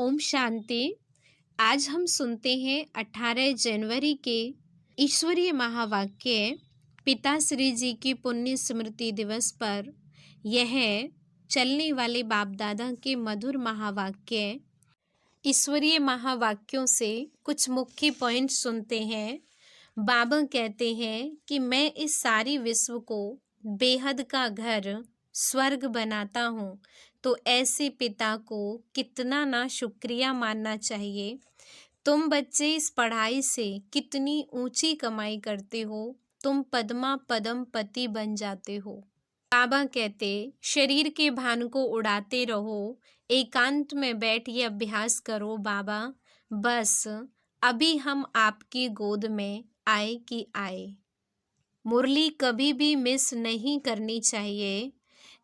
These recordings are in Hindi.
ओम शांति। आज हम सुनते हैं 18 जनवरी के ईश्वरीय महावाक्य पिता श्री जी की पुण्य स्मृति दिवस पर। यह चलने वाले बाप दादा के मधुर महावाक्य ईश्वरीय महावाक्यों से कुछ मुख्य पॉइंट सुनते हैं। बाबा कहते हैं कि मैं इस सारी विश्व को बेहद का घर स्वर्ग बनाता हूँ, तो ऐसे पिता को कितना ना शुक्रिया मानना चाहिए। तुम बच्चे इस पढ़ाई से कितनी ऊंची कमाई करते हो, तुम पद्मा पदम पति बन जाते हो। बाबा कहते शरीर के भान को उड़ाते रहो, एकांत में बैठ ये अभ्यास करो बाबा, बस अभी हम आपकी गोद में आए कि आए। मुरली कभी भी मिस नहीं करनी चाहिए।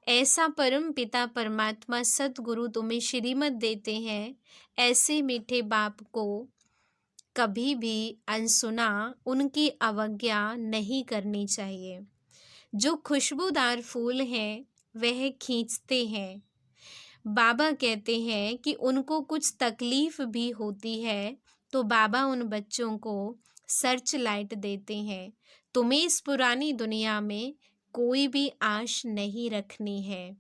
ऐसा परम पिता परमात्मा सतगुरु तुम्हें श्रीमत देते हैं, ऐसे मीठे बाप को कभी भी अनसुना उनकी अवज्ञा नहीं करनी चाहिए। जो खुशबूदार फूल हैं वह खींचते हैं। बाबा कहते हैं कि उनको कुछ तकलीफ भी होती है तो बाबा उन बच्चों को सर्च लाइट देते हैं। तुम्हें इस पुरानी दुनिया में कोई भी आश नहीं रखनी है।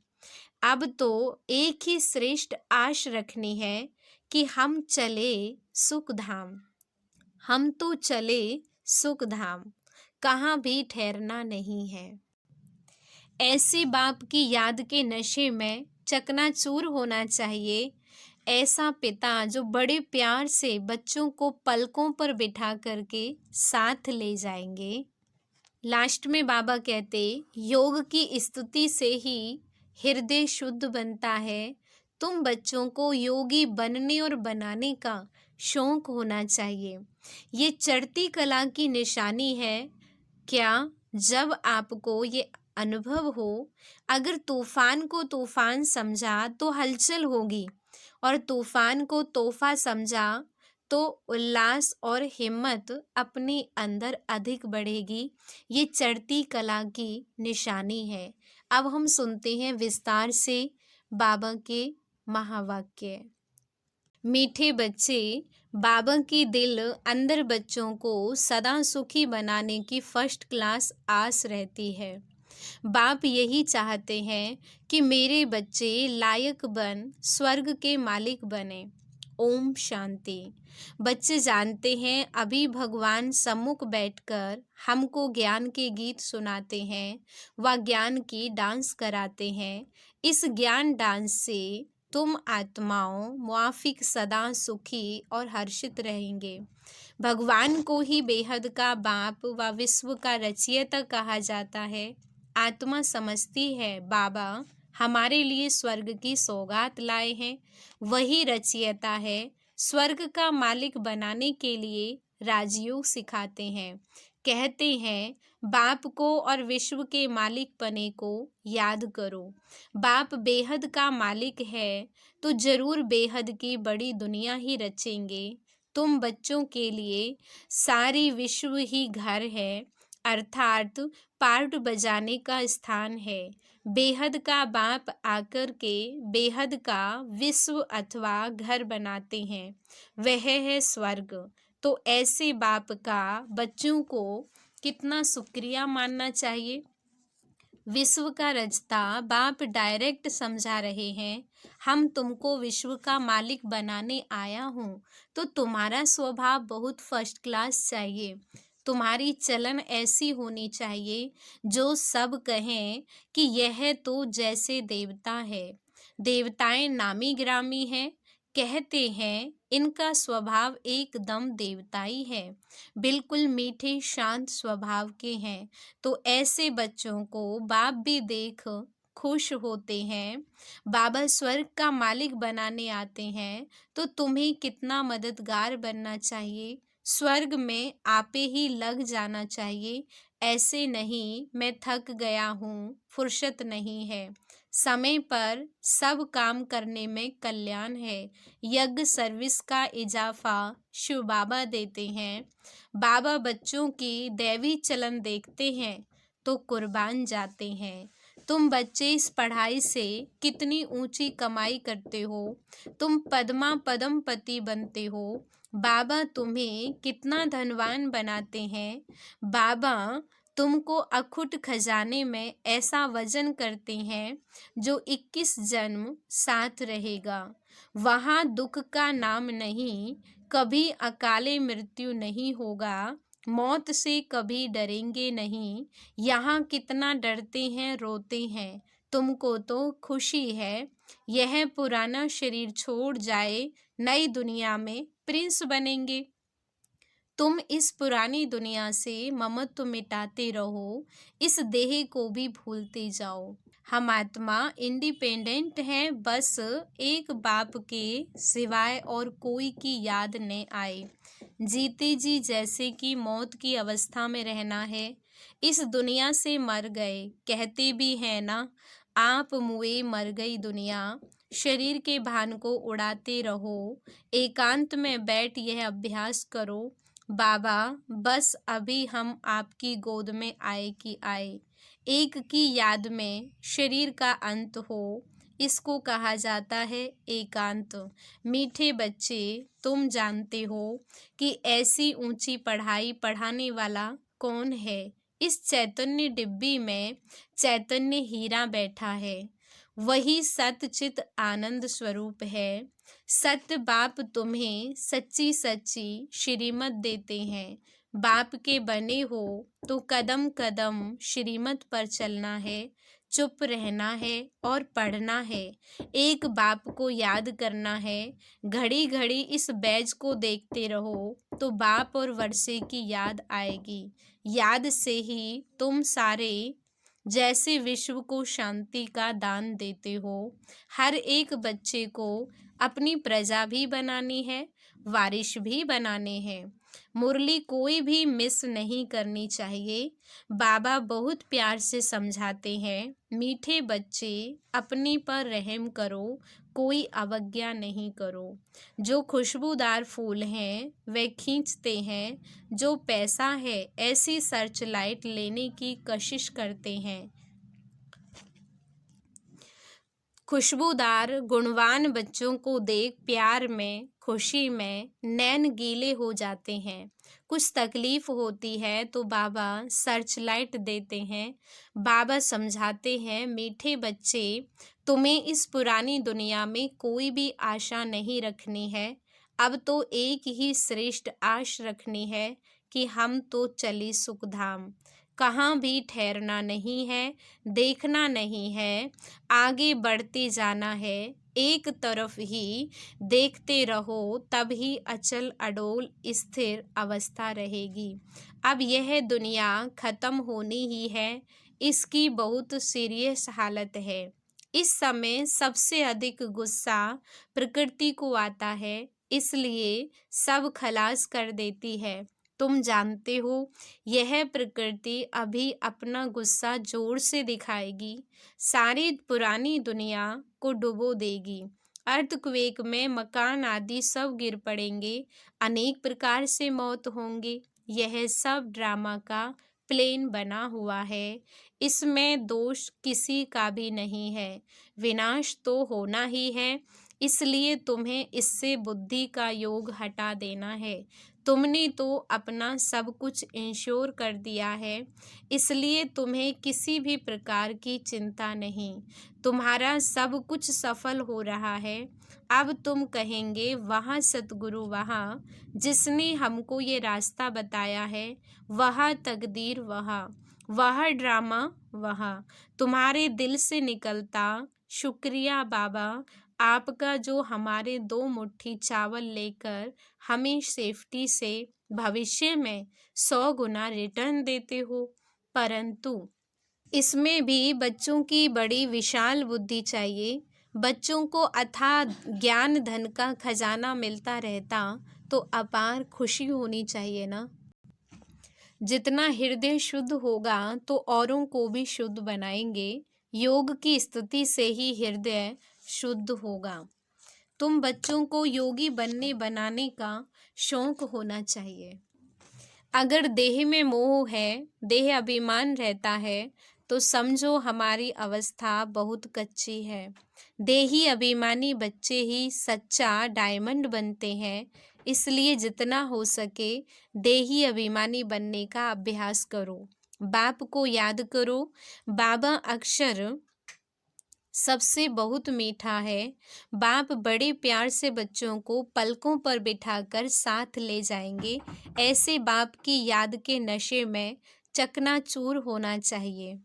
अब तो एक ही श्रेष्ठ आश रखनी है कि हम चले सुख धाम। हम तो चले सुख धाम, कहाँ भी ठहरना नहीं है। ऐसे बाप की याद के नशे में चकनाचूर होना चाहिए। ऐसा पिता जो बड़े प्यार से बच्चों को पलकों पर बिठा करके साथ ले जाएंगे। लास्ट में बाबा कहते योग की स्तुति से ही हृदय शुद्ध बनता है। तुम बच्चों को योगी बनने और बनाने का शौक होना चाहिए। ये चढ़ती कला की निशानी है। क्या जब आपको ये अनुभव हो, अगर तूफान को तूफान समझा तो हलचल होगी, और तूफान को तोहफा समझा तो उल्लास और हिम्मत अपने अंदर अधिक बढ़ेगी। ये चढ़ती कला की निशानी है। अब हम सुनते हैं विस्तार से बाबा के महावाक्य। मीठे बच्चे, बाबा की दिल अंदर बच्चों को सदा सुखी बनाने की फर्स्ट क्लास आस रहती है। बाप यही चाहते हैं कि मेरे बच्चे लायक बन स्वर्ग के मालिक बने। ओम शांति। बच्चे जानते हैं अभी भगवान सम्मुख बैठकर हमको ज्ञान के गीत सुनाते हैं, व ज्ञान की डांस कराते हैं। इस ज्ञान डांस से तुम आत्माओं मुआफिक सदा सुखी और हर्षित रहेंगे। भगवान को ही बेहद का बाप व विश्व का रचयिता कहा जाता है। आत्मा समझती है बाबा हमारे लिए स्वर्ग की सौगात लाए हैं, वही रचयिता है। स्वर्ग का मालिक बनाने के लिए राजयोग सिखाते हैं। कहते हैं बाप को और विश्व के मालिक पने को याद करो। बाप बेहद का मालिक है तो जरूर बेहद की बड़ी दुनिया ही रचेंगे। तुम बच्चों के लिए सारी विश्व ही घर है, अर्थात पार्ट बजाने का स्थान है। बेहद का बाप आकर के बेहद का विश्व अथवा घर बनाते हैं, वह है स्वर्ग। तो ऐसे बाप का बच्चों को कितना शुक्रिया मानना चाहिए। विश्व का रचता बाप डायरेक्ट समझा रहे हैं, हम तुमको विश्व का मालिक बनाने आया हूँ, तो तुम्हारा स्वभाव बहुत फर्स्ट क्लास चाहिए। तुम्हारी चलन ऐसी होनी चाहिए जो सब कहें कि यह तो जैसे देवता है। देवताएं नामी ग्रामी हैं, कहते हैं इनका स्वभाव एकदम देवताई है, बिल्कुल मीठे शांत स्वभाव के हैं। तो ऐसे बच्चों को बाप भी देख खुश होते हैं। बाबा स्वर्ग का मालिक बनाने आते हैं, तो तुम्हें कितना मददगार बनना चाहिए। स्वर्ग में आपे ही लग जाना चाहिए। ऐसे नहीं मैं थक गया हूँ, फुर्सत नहीं है। समय पर सब काम करने में कल्याण है। यज्ञ सर्विस का इजाफा शिव बाबा देते हैं। बाबा बच्चों की दैवी चलन देखते हैं तो कुर्बान जाते हैं। तुम बच्चे इस पढ़ाई से कितनी ऊंची कमाई करते हो, तुम पद्मा पदमपति बनते हो, बाबा तुम्हें कितना धनवान बनाते हैं, बाबा तुमको अखुट खजाने में ऐसा वजन करते हैं जो 21 जन्म साथ रहेगा। वहाँ दुख का नाम नहीं, कभी अकाले मृत्यु नहीं होगा, मौत से कभी डरेंगे नहीं। यहाँ कितना डरते हैं रोते हैं, तुमको तो खुशी है। यह पुराना शरीर छोड़ जाए, नई दुनिया में प्रिंस बनेंगे। तुम इस पुरानी दुनिया से ममत्व मिटाते रहो, इस देह को भी भूलते जाओ। हम आत्मा इंडिपेंडेंट हैं, बस एक बाप के सिवाय और कोई की याद न आए। जीते जी जैसे कि मौत की अवस्था में रहना है। इस दुनिया से मर गए, कहते भी हैं ना, आप मुए मर गई दुनिया। शरीर के भान को उड़ाते रहो, एकांत में बैठ यह अभ्यास करो। बाबा बस अभी हम आपकी गोद में आए कि आए, एक की याद में शरीर का अंत हो, इसको कहा जाता है एकांत। मीठे बच्चे, तुम जानते हो कि ऐसी ऊंची पढ़ाई पढ़ाने वाला कौन है। इस चैतन्य डिब्बी में चैतन्य हीरा बैठा है, वही सतचित आनंद स्वरूप है। सत्य बाप तुम्हें सच्ची सच्ची श्रीमत देते हैं। बाप के बने हो तो कदम कदम श्रीमत पर चलना है, चुप रहना है और पढ़ना है। एक बाप को याद करना है, घड़ी घड़ी इस बैज को देखते रहो तो बाप और वर्षे की याद आएगी। याद से ही तुम सारे जैसे विश्व को शांति का दान देते हो। हर एक बच्चे को अपनी प्रजा भी बनानी है, वारिश भी बनाने हैं। मुरली कोई भी मिस नहीं करनी चाहिए। बाबा बहुत प्यार से समझाते हैं, मीठे बच्चे अपने पर रहम करो, कोई अवज्ञा नहीं करो। जो खुशबूदार फूल हैं वे खींचते हैं, जो पैसा है ऐसी सर्च लाइट लेने की कोशिश करते हैं। खुशबूदार गुणवान बच्चों को देख प्यार में खुशी में नैन गीले हो जाते हैं। कुछ तकलीफ होती है तो बाबा सर्च लाइट देते हैं। बाबा समझाते हैं, मीठे बच्चे तुम्हें इस पुरानी दुनिया में कोई भी आशा नहीं रखनी है। अब तो एक ही श्रेष्ठ आश रखनी है कि हम तो चले सुखधाम। कहाँ भी ठहरना नहीं है, देखना नहीं है, आगे बढ़ते जाना है। एक तरफ ही देखते रहो, तभी अचल अडोल स्थिर अवस्था रहेगी। अब यह दुनिया खत्म होनी ही है, इसकी बहुत सीरियस हालत है। इस समय सबसे अधिक गुस्सा प्रकृति को आता है, इसलिए सब खलास कर देती है। तुम जानते हो यह प्रकृति अभी अपना गुस्सा जोर से दिखाएगी, सारी पुरानी दुनिया को डुबो देगी। अर्थक्वेक में मकान आदि सब गिर पड़ेंगे, अनेक प्रकार से मौत होंगे। यह सब ड्रामा का प्लेन बना हुआ है, इसमें दोष किसी का भी नहीं है। विनाश तो होना ही है, इसलिए तुम्हें इससे बुद्धि का योग हटा देना है। तुमने तो अपना सब कुछ इंश्योर कर दिया है, इसलिए तुम्हें किसी भी प्रकार की चिंता नहीं। तुम्हारा सब कुछ सफल हो रहा है। अब तुम कहेंगे, वहाँ सतगुरु वहाँ, जिसने हमको ये रास्ता बताया है, वहाँ तकदीर वहाँ, वह ड्रामा वहाँ। तुम्हारे दिल से निकलता शुक्रिया बाबा, आपका जो हमारे 2 मुट्ठी चावल लेकर हमें सेफ्टी से भविष्य में 100 गुना रिटर्न देते हो। परंतु इसमें भी बच्चों की बड़ी विशाल बुद्धि चाहिए। बच्चों को अथाह ज्ञान धन का खजाना मिलता रहता तो अपार खुशी होनी चाहिए ना। जितना हृदय शुद्ध होगा तो औरों को भी शुद्ध बनाएंगे। योग की स्थिति से ही हृदय शुद्ध होगा। तुम बच्चों को योगी बनने बनाने का शौक होना चाहिए। अगर देह में मोह है, देह अभिमान रहता है, तो समझो हमारी अवस्था बहुत कच्ची है। देही अभिमानी बच्चे ही सच्चा डायमंड बनते हैं, इसलिए जितना हो सके देही अभिमानी बनने का अभ्यास करो। बाप को याद करो। बाबा अक्षर सबसे बहुत मीठा है। बाप बड़े प्यार से बच्चों को पलकों पर बिठाकर साथ ले जाएंगे। ऐसे बाप की याद के नशे में चकनाचूर होना चाहिए।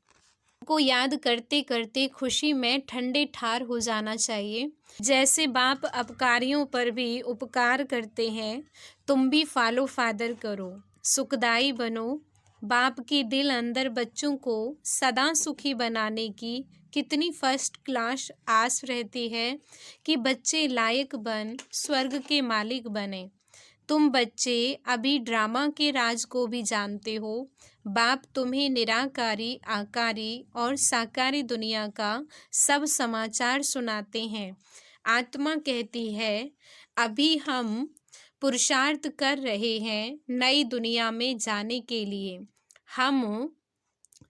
को याद करते करते खुशी में ठंडे ठार हो जाना चाहिए। जैसे बाप अपकारियों पर भी उपकार करते हैं, तुम भी फॉलो फादर करो, सुखदाई बनो। बाप की दिल अंदर बच्चों को सदा सुखी बनाने की कितनी फर्स्ट क्लास आस रहती है कि बच्चे लायक बन स्वर्ग के मालिक बने। तुम बच्चे अभी ड्रामा के राज को भी जानते हो। बाप तुम्हें निराकारी, आकारी और साकारी दुनिया का सब समाचार सुनाते हैं। आत्मा कहती है, अभी हम पुरुषार्थ कर रहे हैं नई दुनिया में जाने के लिए। हम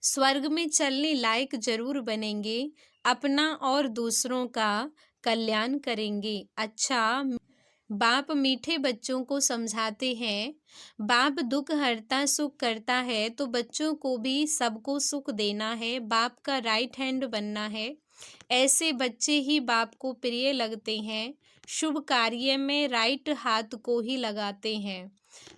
स्वर्ग में चलने लायक जरूर बनेंगे, अपना और दूसरों का कल्याण करेंगे। अच्छा, बाप मीठे बच्चों को समझाते हैं। बाप दुख हरता सुख करता है, तो बच्चों को भी सबको सुख देना है, बाप का राइट हैंड बनना है। ऐसे बच्चे ही बाप को प्रिय लगते हैं, शुभ कार्य में राइट हाथ को ही लगाते हैं।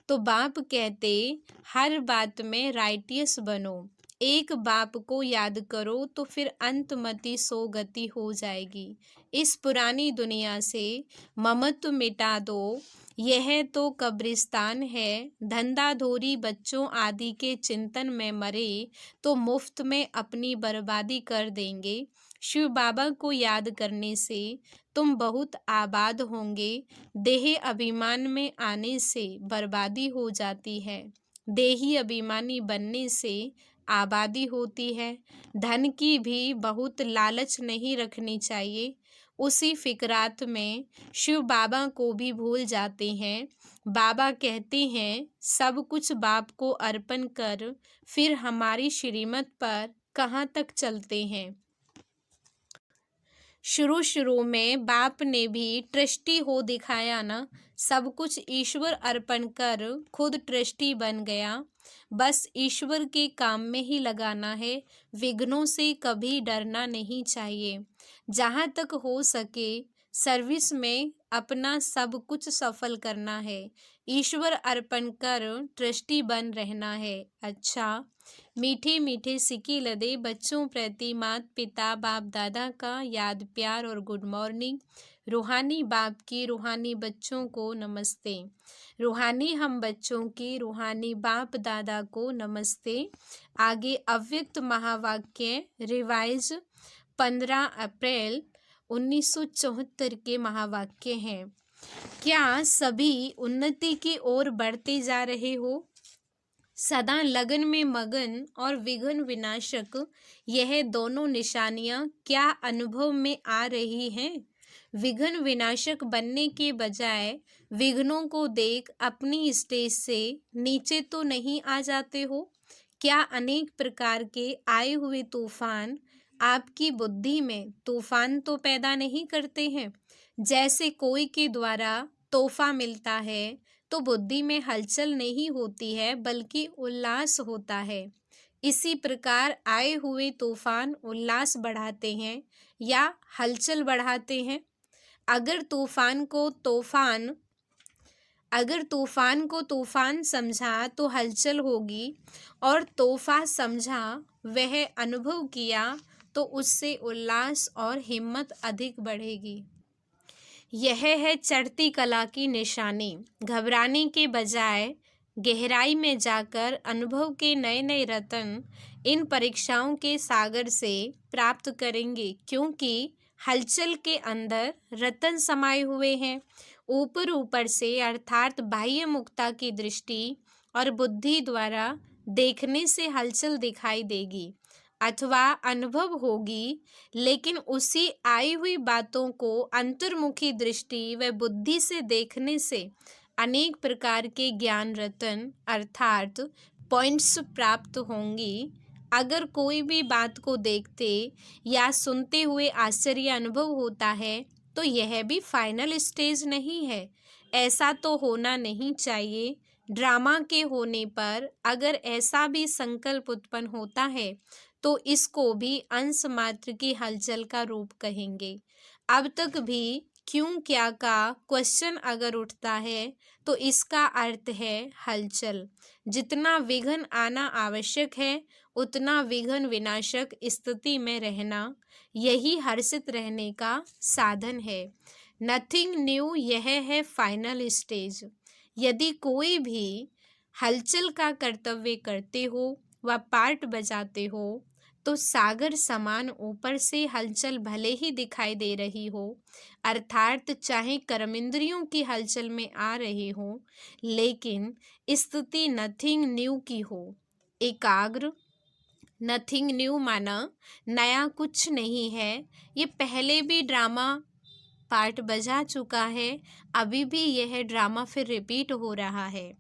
तो बाप कहते, हर बात में राइटियस बनो। एक बाप को याद करो तो फिर अंतमति सो गति हो जाएगी। इस पुरानी दुनिया से ममत्व मिटा दो, यह तो कब्रिस्तान है। धंधाधोरी बच्चों आदि के चिंतन में मरे तो मुफ्त में अपनी बर्बादी कर देंगे। शिव बाबा को याद करने से तुम बहुत आबाद होंगे। देह अभिमान में आने से बर्बादी हो जाती है, देही अभिमानी बनने से आबादी होती है। धन की भी बहुत लालच नहीं रखनी चाहिए। उसी फिक्रात में शिव बाबा को भी भूल जाते हैं। बाबा कहते हैं, सब कुछ बाप को अर्पण कर फिर हमारी श्रीमत पर कहाँ तक चलते हैं। शुरू शुरू में बाप ने भी ट्रस्टी हो दिखाया ना, सब कुछ ईश्वर अर्पण कर खुद ट्रस्टी बन गया। बस ईश्वर के काम में ही लगाना है, विघ्नों से कभी डरना नहीं चाहिए। जहाँ तक हो सके सर्विस में अपना सब कुछ सफल करना है, ईश्वर अर्पण कर ट्रस्टी बन रहना है। अच्छा, मीठे मीठे सिक्के लदे बच्चों प्रति माता पिता बाप दादा का याद प्यार और गुड मॉर्निंग। रूहानी बाप की रूहानी बच्चों को नमस्ते। रूहानी हम बच्चों की रूहानी बाप दादा को नमस्ते। आगे अव्यक्त महावाक्य रिवाइज 15 अप्रैल 1974 के महावाक्य हैं। क्या सभी उन्नति की ओर बढ़ते जा रहे हो? सदा लगन में मगन और विघ्न विनाशक, यह दोनों निशानियां क्या अनुभव में आ रही हैं? विघ्न विनाशक बनने के बजाय विघ्नों को देख अपनी स्टेज से नीचे तो नहीं आ जाते हो? क्या अनेक प्रकार के आए हुए तूफान आपकी बुद्धि में तूफान तो पैदा नहीं करते हैं? जैसे कोई के द्वारा तोहफा मिलता है तो बुद्धि में हलचल नहीं होती है, बल्कि उल्लास होता है। इसी प्रकार आए हुए तूफान उल्लास बढ़ाते हैं या हलचल बढ़ाते हैं? अगर तूफान को तूफान समझा तो हलचल होगी, और तोहफा समझा वह अनुभव किया तो उससे उल्लास और हिम्मत अधिक बढ़ेगी। यह है चढ़ती कला की निशानी। घबराने के बजाय गहराई में जाकर अनुभव के नए नए रत्न इन परीक्षाओं के सागर से प्राप्त करेंगे, क्योंकि हलचल के अंदर रत्न समाये हुए हैं। ऊपर ऊपर से अर्थात बाह्य मुक्ता की दृष्टि और बुद्धि द्वारा देखने से हलचल दिखाई देगी अथवा अनुभव होगी, लेकिन उसी आई हुई बातों को अंतर्मुखी दृष्टि व बुद्धि से देखने से अनेक प्रकार के ज्ञान रत्न अर्थात पॉइंट्स प्राप्त होंगी। अगर कोई भी बात को देखते या सुनते हुए आश्चर्य अनुभव होता है तो यह भी फाइनल स्टेज नहीं है। ऐसा तो होना नहीं चाहिए। ड्रामा के होने पर अगर ऐसा भी संकल्प उत्पन्न होता है तो इसको भी अंश मात्र की हलचल का रूप कहेंगे। अब तक भी क्यों क्या का क्वेश्चन अगर उठता है तो इसका अर्थ है हलचल। जितना विघ्न आना आवश्यक है उतना विघ्न विनाशक स्थिति में रहना यही हर्षित रहने का साधन है। नथिंग न्यू यह है फाइनल स्टेज। यदि कोई भी हलचल का कर्तव्य करते हो व पार्ट बजाते हो तो सागर समान ऊपर से हलचल भले ही दिखाई दे रही हो, अर्थात चाहे कर्मेंद्रियों की हलचल में आ रहे हो, लेकिन स्थिति नथिंग न्यू की हो। एकाग्र, नथिंग न्यू माना नया कुछ नहीं है, ये पहले भी ड्रामा पार्ट बजा चुका है, अभी भी यह ड्रामा फिर रिपीट हो रहा है।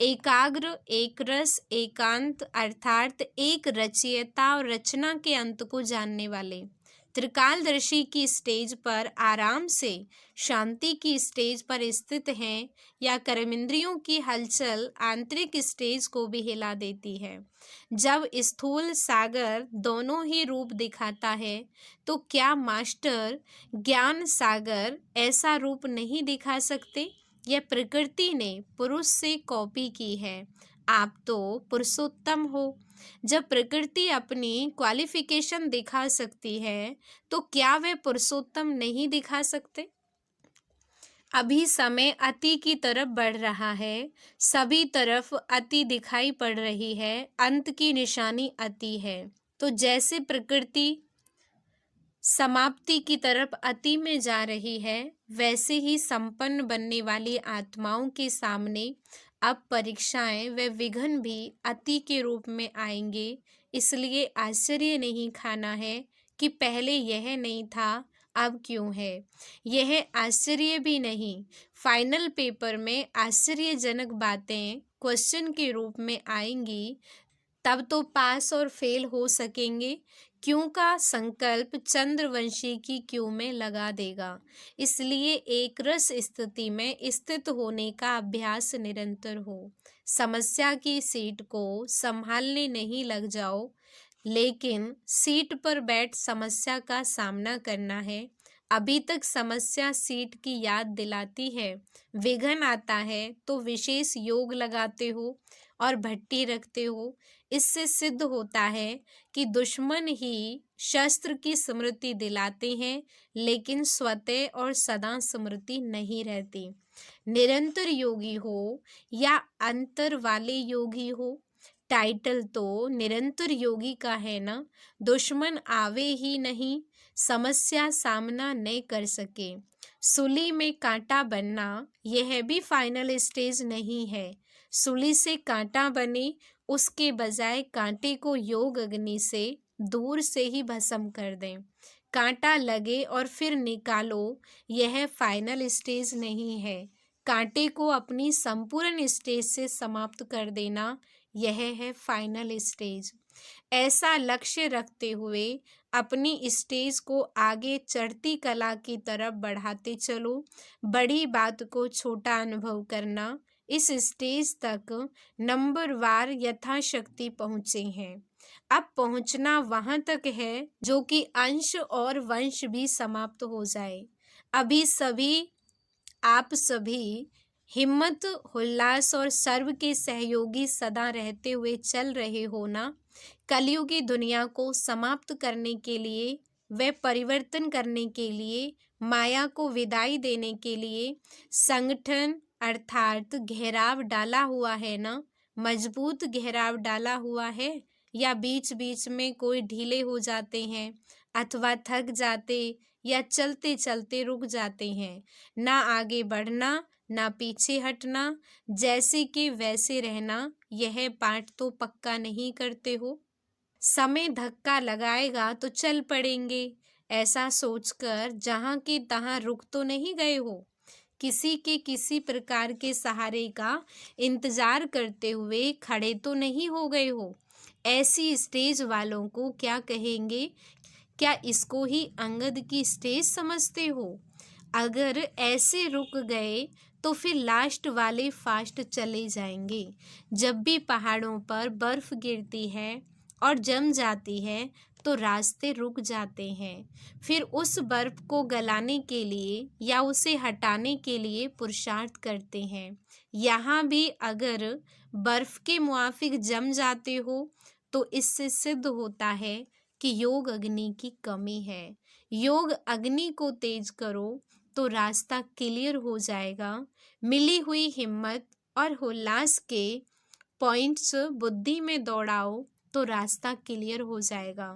एकाग्र, एक रस, एकांत अर्थात एक रचयिता और रचना के अंत को जानने वाले, त्रिकालदर्शी की स्टेज पर आराम से शांति की स्टेज पर स्थित हैं या कर्मेंद्रियों की हलचल आंतरिक स्टेज को भी हिला देती है। जब स्थूल सागर दोनों ही रूप दिखाता है तो क्या मास्टर ज्ञान सागर ऐसा रूप नहीं दिखा सकते? यह प्रकृति ने पुरुष से कॉपी की है। आप तो पुरुषोत्तम हो। जब प्रकृति अपनी क्वालिफिकेशन दिखा सकती है तो क्या वे पुरुषोत्तम नहीं दिखा सकते? अभी समय अति की तरफ बढ़ रहा है, सभी तरफ अति दिखाई पड़ रही है, अंत की निशानी अति है। तो जैसे प्रकृति समाप्ति की तरफ अति में जा रही है, वैसे ही संपन्न बनने वाली आत्माओं के सामने अब परीक्षाएं व विघ्न भी अति के रूप में आएंगे। इसलिए आश्चर्य नहीं खाना है कि पहले यह नहीं था, अब क्यों है। यह आश्चर्य भी नहीं, फाइनल पेपर में आश्चर्यजनक बातें क्वेश्चन के रूप में आएंगी, तब तो पास और फेल हो सकेंगे। क्यों का संकल्प चंद्रवंशी की क्यों में लगा देगा। इसलिए एक रस स्थिति में स्थित होने का अभ्यास निरंतर हो। समस्या की सीट को संभालने नहीं लग जाओ, लेकिन सीट पर बैठ समस्या का सामना करना है। अभी तक समस्या सीट की याद दिलाती है, विघ्न आता है तो विशेष योग लगाते हो और भट्टी रखते हो। इससे सिद्ध होता है कि दुश्मन ही शस्त्र की स्मृति दिलाते हैं, लेकिन स्वतः और सदा स्मृति नहीं रहती। निरंतर योगी हो या अंतर वाले योगी हो, टाइटल तो निरंतर योगी का है ना। दुश्मन आवे ही नहीं, समस्या सामना नहीं कर सके, सूली में कांटा बनना यह भी फाइनल स्टेज नहीं है। सूली से कांटा बने, उसके बजाय कांटे को योग अग्नि से दूर से ही भस्म कर दें। कांटा लगे और फिर निकालो, यह फाइनल स्टेज नहीं है। कांटे को अपनी संपूर्ण स्टेज से समाप्त कर देना, यह है फाइनल स्टेज। ऐसा लक्ष्य रखते हुए अपनी स्टेज को आगे चढ़ती कला की तरफ बढ़ाते चलो। बड़ी बात को छोटा अनुभव करना, इस स्टेज तक नंबर वार यथाशक्ति पहुँचे हैं। अब पहुँचना वहाँ तक है जो कि अंश और वंश भी समाप्त हो जाए। अभी सभी आप सभी हिम्मत, उल्लास और सर्व के सहयोगी सदा रहते हुए चल रहे हो ना। कलयुगी दुनिया को समाप्त करने के लिए व परिवर्तन करने के लिए, माया को विदाई देने के लिए संगठन अर्थात घेराव डाला हुआ है ना। मजबूत घेराव डाला हुआ है या बीच बीच में कोई ढीले हो जाते हैं अथवा थक जाते या चलते चलते रुक जाते हैं। ना आगे बढ़ना ना पीछे हटना, जैसे कि वैसे रहना, यह पाठ तो पक्का नहीं करते हो। समय धक्का लगाएगा तो चल पड़ेंगे, ऐसा सोचकर जहाँ के तहाँ रुक तो नहीं गए हो। किसी के किसी प्रकार के सहारे का इंतजार करते हुए खड़े तो नहीं हो गए हो। ऐसी स्टेज वालों को क्या कहेंगे? क्या इसको ही अंगद की स्टेज समझते हो? अगर ऐसे रुक गए तो फिर लास्ट वाले फास्ट चले जाएंगे। जब भी पहाड़ों पर बर्फ गिरती है और जम जाती है तो रास्ते रुक जाते हैं। फिर उस बर्फ को गलाने के लिए या उसे हटाने के लिए पुरुषार्थ करते हैं। यहाँ भी अगर बर्फ के मुआफिक जम जाते हो तो इससे सिद्ध होता है कि योग अग्नि की कमी है। योग अग्नि को तेज करो तो रास्ता क्लियर हो जाएगा। मिली हुई हिम्मत और उल्लास के पॉइंट्स बुद्धि में दौड़ाओ तो रास्ता क्लियर हो जाएगा।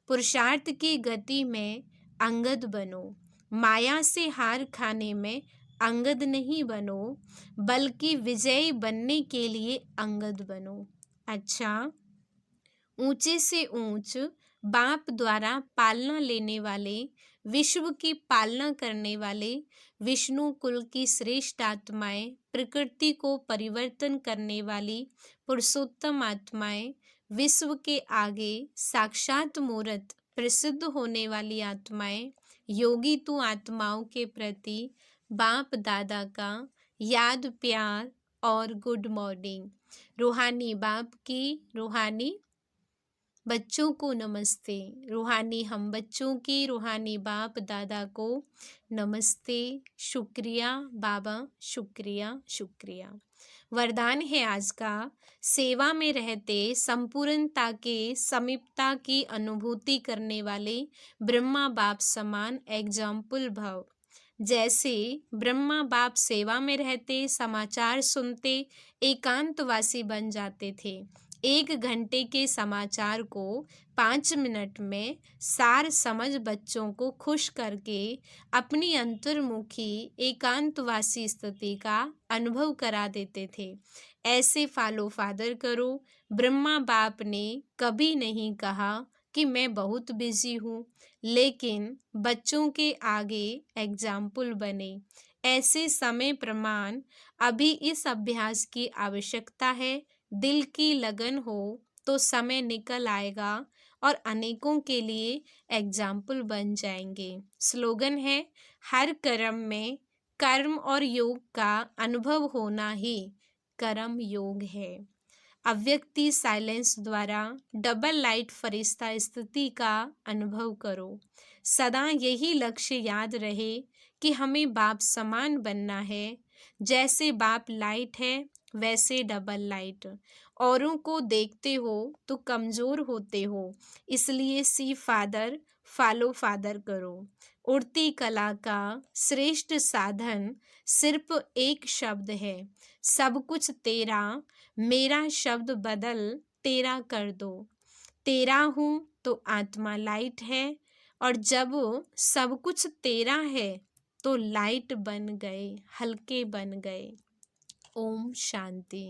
पुरुषार्थ की गति में अंगद बनो। माया से हार खाने में अंगद नहीं बनो, बल्कि विजयी बनने के लिए अंगद बनो। अच्छा, ऊंचे से ऊंच बाप द्वारा पालना लेने वाले, विश्व की पालना करने वाले, विष्णु कुल की श्रेष्ठ आत्माएं, प्रकृति को परिवर्तन करने वाली पुरुषोत्तम आत्माएं, विश्व के आगे साक्षात मूर्त प्रसिद्ध होने वाली आत्माएं, योगी तु आत्माओं के प्रति बाप दादा का याद, प्यार और गुड मॉर्निंग। रूहानी बाप की रूहानी बच्चों को नमस्ते। रूहानी हम बच्चों की रूहानी बाप दादा को नमस्ते। शुक्रिया बाबा, शुक्रिया शुक्रिया। वरदान है आज का, सेवा में रहते संपूर्णता के समीपता की अनुभूति करने वाले ब्रह्मा बाप समान एग्जाम्पल भव। जैसे ब्रह्मा बाप सेवा में रहते, समाचार सुनते, एकांतवासी बन जाते थे। 1 घंटे के समाचार को 5 मिनट में सार समझ बच्चों को खुश करके अपनी अंतर्मुखी एकांतवासी स्थिति का अनुभव करा देते थे। ऐसे फॉलो फादर करो। ब्रह्मा बाप ने कभी नहीं कहा कि मैं बहुत बिजी हूँ, लेकिन बच्चों के आगे एग्जाम्पल बने। ऐसे समय प्रमाण अभी इस अभ्यास की आवश्यकता है। दिल की लगन हो तो समय निकल आएगा और अनेकों के लिए एग्जाम्पल बन जाएंगे। स्लोगन है, हर कर्म में कर्म और योग का अनुभव होना ही कर्म योग है। अव्यक्ति साइलेंस द्वारा डबल लाइट फरिश्ता स्थिति का अनुभव करो। सदा यही लक्ष्य याद रहे कि हमें बाप समान बनना है। जैसे बाप लाइट है वैसे डबल लाइट। औरों को देखते हो तो कमजोर होते हो, इसलिए सी फादर फॉलो फादर करो। उड़ती कला का श्रेष्ठ साधन सिर्फ एक शब्द है, सब कुछ तेरा, मेरा शब्द बदल तेरा कर दो। तेरा हूँ तो आत्मा लाइट है, और जब सब कुछ तेरा है तो लाइट बन गए, हल्के बन गए। ओम शांति।